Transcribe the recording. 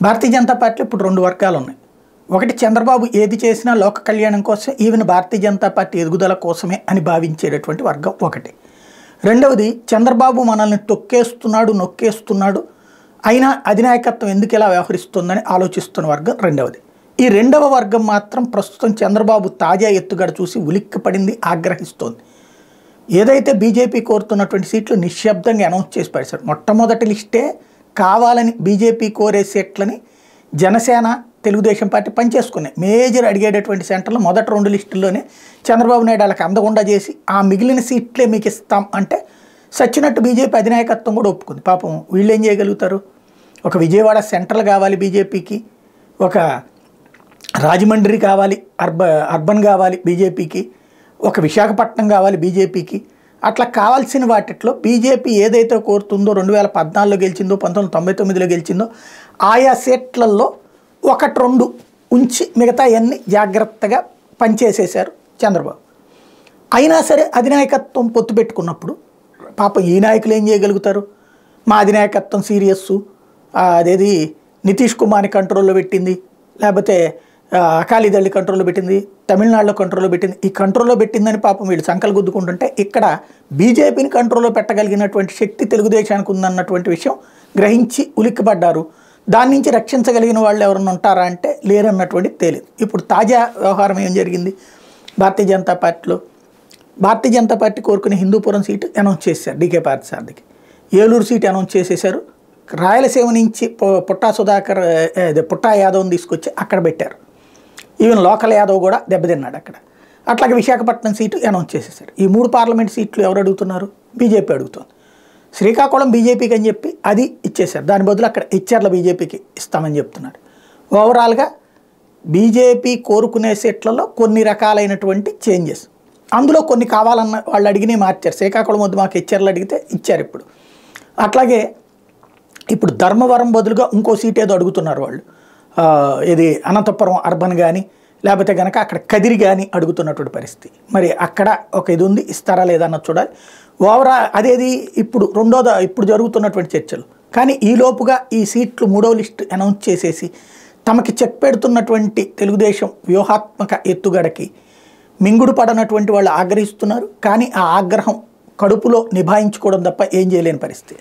భారతీయ జనతా పార్టీలో ఇప్పుడు రెండు వర్గాలు ఉన్నాయి. ఒకటి చంద్రబాబు ఏది చేసినా లోక కళ్యాణం కోసం, ఈవెన్ భారతీయ జనతా పార్టీ ఎదుగుదల కోసమే అని భావించేటటువంటి వర్గం ఒకటి. రెండవది చంద్రబాబు మనల్ని తొక్కేస్తున్నాడు, నొక్కేస్తున్నాడు, అయినా అధినాయకత్వం ఎందుకు ఇలా వ్యవహరిస్తుందని ఆలోచిస్తున్న వర్గం రెండవది. ఈ రెండవ వర్గం మాత్రం ప్రస్తుతం చంద్రబాబు తాజా ఎత్తుగడ చూసి ఉలిక్కిపడింది, ఆగ్రహిస్తోంది. ఏదైతే బీజేపీ కోరుతున్నటువంటి సీట్లు నిశ్శబ్దంగా అనౌన్స్ చేసి పడేశారు. మొట్టమొదటి లిస్టే కావాలని బీజేపీ కోరే సీట్లని జనసేన, తెలుగుదేశం పార్టీ పనిచేసుకున్నాయి. మేజర్ అడిగేటటువంటి సెంటర్లో మొదటి రెండు లిస్టుల్లోనే చంద్రబాబు నాయుడు వాళ్ళకి అందకుండా చేసి ఆ మిగిలిన సీట్లే మీకు ఇస్తాం అంటే సచ్చినట్టు బీజేపీ అధినాయకత్వం కూడా ఒప్పుకుంది. పాపం వీళ్ళు ఏం చేయగలుగుతారు? ఒక విజయవాడ సెంట్రల్ కావాలి బీజేపీకి, ఒక రాజమండ్రి కావాలి, అర్బన్ కావాలి బీజేపీకి, ఒక విశాఖపట్నం కావాలి బీజేపీకి. అట్లా కావాల్సిన వాటిలో బీజేపీ ఏదైతే కోరుతుందో 2014లో గెలిచిందో, 1999లో గెలిచిందో ఆయా సీట్లలో ఒకటి రెండు ఉంచి మిగతా అన్ని జాగ్రత్తగా పనిచేసేశారు చంద్రబాబు. అయినా సరే అధినాయకత్వం పొత్తు పెట్టుకున్నప్పుడు పాపం ఈ నాయకులు ఏం చేయగలుగుతారు? మా అధినాయకత్వం సీరియస్సు, అదేది నితీష్ కుమార్ని కంట్రోల్లో పెట్టింది, లేకపోతే అకాలీదళి కంట్రోల్లో పెట్టింది, తమిళనాడులో కంట్రోల్లో పెట్టింది. ఈ కంట్రోల్లో పెట్టిందని పాపం వీళ్ళు సంకలు గుద్దుకుంటుంటే ఇక్కడ బీజేపీని కంట్రోల్లో పెట్టగలిగినటువంటి శక్తి తెలుగుదేశానికి ఉందన్నటువంటి విషయం గ్రహించి ఉలిక్కిపడ్డారు. దాని నుంచి రక్షించగలిగిన వాళ్ళు ఎవరన్నా ఉంటారా అంటే లేరన్నటువంటి తేలింది. ఇప్పుడు తాజా వ్యవహారం ఏం జరిగింది భారతీయ జనతా పార్టీలో? భారతీయ జనతా పార్టీ కోరుకునే హిందూపురం సీటు అనౌన్స్ చేశారు డీకే పార్థసారథికి. ఏలూరు సీటు అనౌన్స్ చేసేశారు. రాయలసీమ నుంచి పుట్టా యాదవ్ని తీసుకొచ్చి అక్కడ పెట్టారు. ఈవెన్ లోకల్ యాదవ్ కూడా దెబ్బతిన్నాడు అక్కడ. అట్లాగే విశాఖపట్నం సీటు అనౌన్స్ చేసేసారు. ఈ 3 పార్లమెంట్ సీట్లు ఎవరు అడుగుతున్నారు? బీజేపీ అడుగుతుంది. శ్రీకాకుళం బీజేపీకి అని చెప్పి అది ఇచ్చేశారు. దాని బదులు అక్కడ ఇచ్చార్ల బీజేపీకి ఇస్తామని చెప్తున్నారు. ఓవరాల్గా బీజేపీ కోరుకునే సీట్లలో కొన్ని రకాలైనటువంటి చేంజెస్, అందులో కొన్ని కావాలన్న వాళ్ళు అడిగినే మార్చారు. శ్రీకాకుళం వద్దు మాకు ఇచ్చార్లు అడిగితే ఇచ్చారు ఇప్పుడు. అట్లాగే ఇప్పుడు ధర్మవరం బదులుగా ఇంకో సీట్ ఏదో అడుగుతున్నారు వాళ్ళు. ఇది అనంతపురం అర్బన్ కానీ లేకపోతే కనుక అక్కడ కదిరి కానీ అడుగుతున్నటువంటి పరిస్థితి. మరి అక్కడ ఒక ఇది ఉంది, ఇస్తారా లేదా అన్నది చూడాలి. అదేది ఇప్పుడు జరుగుతున్నటువంటి చర్చలు. కానీ ఈలోపుగా ఈ సీట్లు 3వ లిస్టు అనౌన్స్ చేసేసి తమకి చెక్ పెడుతున్నటువంటి తెలుగుదేశం వ్యూహాత్మక ఎత్తుగడకి మింగుడు పడనటువంటి వాళ్ళు ఆగ్రహిస్తున్నారు. కానీ ఆ ఆగ్రహం కడుపులో నిభాయించుకోవడం తప్ప ఏం చేయలేని పరిస్థితి.